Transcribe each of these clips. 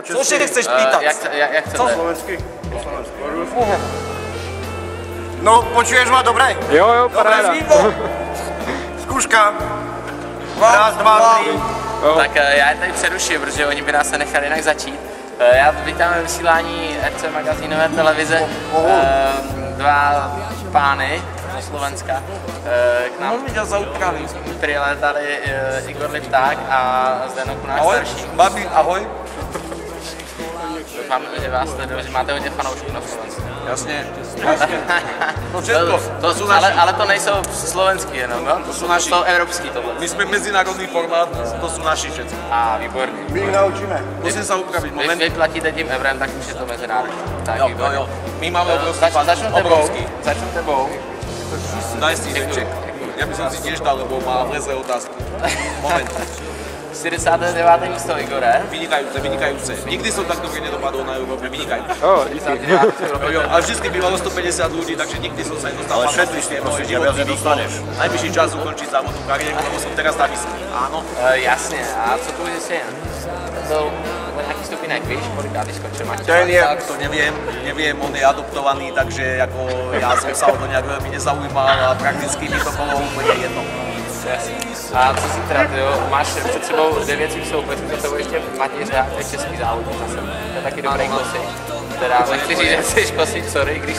Co ešte chceš pýtať? Jak chcete? Po slovensky. No, počuješ ma dobre? Jo, paráda. Zkouška. Raz, dva, tři. Tak já je tady přeruším, protože oni by nás se nechali jinak začít. Já vítáme vysílání RC magazínové televize. Dva pány ze Slovenska k nám přilétali Igor Lipták a Zdeno Kunák starší. Babi, ahoj. Doufám, že vás že máte hodně fanoušků na Slovensku. Jasně. To všetko. Ale to nejsou slovenský jenom, jo? To jsou evropský tohle. My jsme mezinárodný formát, to jsou naši všetci. A výborný. My ich naučíme. Musím sa upraviť moment. Vy platíte tím eurem, tak už je to mezinárodní. Tak, Jo. My máme obrovský pás. Začnu tebou. Daj si Iveček. Ja by som si tiež dal, lebo má vlezlé otázky. Moment. 49. místo, Igore. Vynikajúce. Nikdy som tak dobre nedopadol na Európe, vynikajúce. Jo, Ale vždycky bývalo 150 ľudí, takže nikdy som sa nedostal. Ale šetriš, proste, že viac nedostaneš. Najvyšší čas ukončiť závodnú kariéru, lebo som teraz na výsledku. Áno. Jasně, a co tu je syn? To o nějaký stupinek, víš, kolikátý skočil Maťo? Tak to neviem, on je adoptovaný, takže ako ja som sa o to nejak veľmi nezaujímal a prakticky mi to bolo úplne jedno. A co zítra, ty jo? Máš před sebou 9 soupeřů, za tebou ještě Matěj Řák, to je český závodník zase. To je taky dobrý kosík. Teda nechci říct, že chceš kosit, sorry, když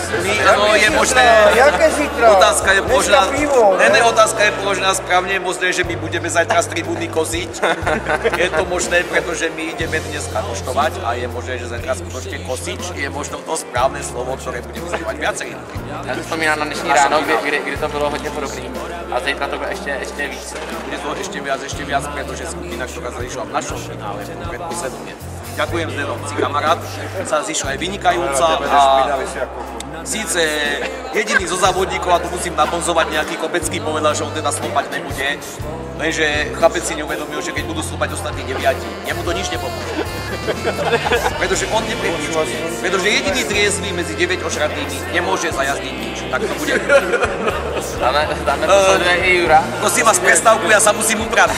No je možné, Jaké zítra? otázka je položená, Dneska pivo, ne, otázka je položená správne, je možné, že my budeme zajtra z tribúny koziť. Je to možné, pretože my ideme dneska koštovať a je možné, že zajtra skutočne kosič je možno to správne slovo, ktoré budeme zaujímať viacej. Já si vzpomínám na dnešní ráno, kdy to bylo hodně podobný. A zítra to bude ještě víc. Bude to ešte viac, pretože skupina, ktorá zišla v našom finále, predposledne. Ďakujem Zdeno, si kamarát, sa zišla aj vynikajúca a síce jediný zo závodníkov, a tu musím nabonzovať nejaký Kopecký, povedal, že on teda slopať nebude, lenže chlapec si neuvedomil, že keď budú slopať ostatní 9, jemu to nič nepomôže. Pretože on nepredničí, pretože jediný triezvy medzi 9 ošratými nemôže zajazdiť nič, tak to bude. Dáme to sleduje i Jura. Prosím vás, prestávku, ja sa musím upraviť.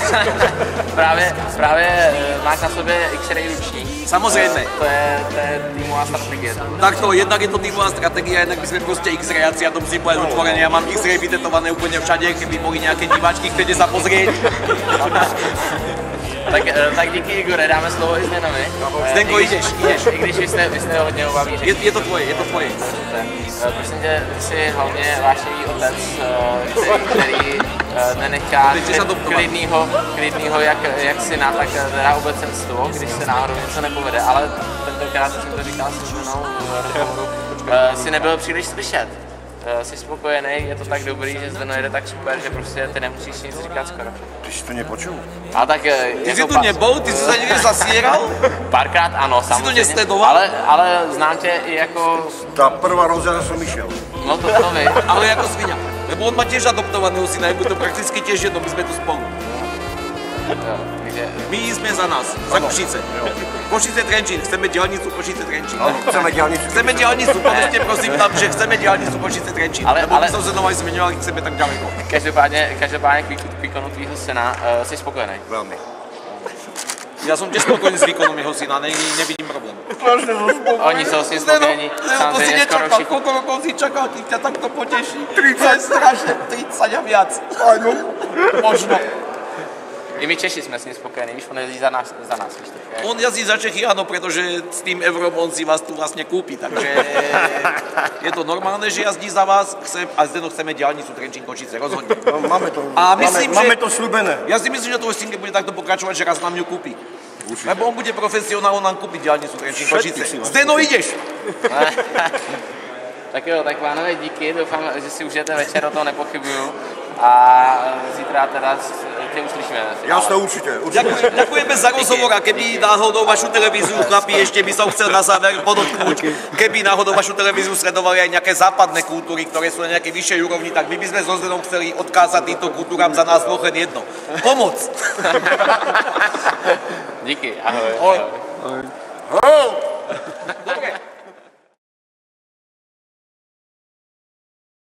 Právě máš na sobě X-ray ručník. Samozrejme. To je týmová strategie. Takto, jednak je to týmová stratégia, jednak by sme proste X-rayaci, ja to musím povedať otvorené, ja mám X-ray vytetované úplne všade, keby boli nejaké diváčky, chcete sa pozrieť. Tak díky Igore, dáme slovo i Zdenovi. Zdenko, ideš. I když vy jste hodně obaví řečník. Je to tvoje. Prosím tě, ty jsi hlavně vášnivý otec, který nenechá klidnýho jak syna, tak teda obecenstvo, když se náhodou něco nepovede, ale tentokrát, co jsem to říkal s Zdenou v rozhovoru, si nebyl příliš slyšet. Jsi spokojený, je to tak dobrý, že Zdeno jede tak super, že prostě ty nemusíš nic říkat skoro. Ty si to nepočul? A tak Ty si tu nebol? Ty si sa niekde zasieral? Párkrát ano, samozřejmě. Si to nesledoval? Ale znám tě i jako... Tá prvá rozjazda som išiel. No to vy. Ale ako svinia. Lebo on má tiež adoptovaného syna, je to prakticky tiež jedno, my sme tu spolu. My sme za nás, za Košice. Košice Trenčín, chceme diaľnicu Košice Trenčín. Chceme diaľnicu. Chceme diaľnicu, povedzte prosím tam, že chceme diaľnicu Košice Trenčín. Lebo my som Zdenovali zmiňovali, chceme tak ďaleko. Každopádně k výkonu tvýho syna jsi spokojený. Veľmi. Ja som tiež spokojný s výkonom jeho syna, nevidím problém. Strašne som spokojný. Oni jsou s ním spokojení. To si nečakal, koľko rokov si čakal, kým ťa takto poteší. 30 je strašne, 30 a viac. Áno. Možno. I my Češi jsme s ním spokojení, víš, on jezdí za nás, víš to. On jazdí za Čechy, áno, pretože s tým eurom on si vás tu vlastne kúpi, takže je to normálne, že jazdí za vás a Zdeno chceme diaľnicu Trenčín Košice, rozhodne. No, máme to, A myslím, máme to slúbené. Ja si myslím, že to Westinge bude takto pokračovať, že raz nám ju kúpi. Lebo on bude profesionál, on nám kúpi diaľnicu Trenčín Košice. Zdeno, ideš! Tak jo, tak pánové, díky, doufám, že si užijete večer, o toho nepochybuju. A zítra teda tě uslyšíme. Jasné, určite. Ďakujeme za rozhovor a keby náhodou vašu televíziu, chlapi, ešte by som chcel na záver podotknúť, keby náhodou vašu televíziu sledovali aj nejaké západné kultúry, ktoré sú na nejakej vyššej úrovni, tak my by sme so Zdenom chceli odkázať týmto kultúram za nás dvoch len jedno. Pomoc! Díky, ahoj. Ahoj.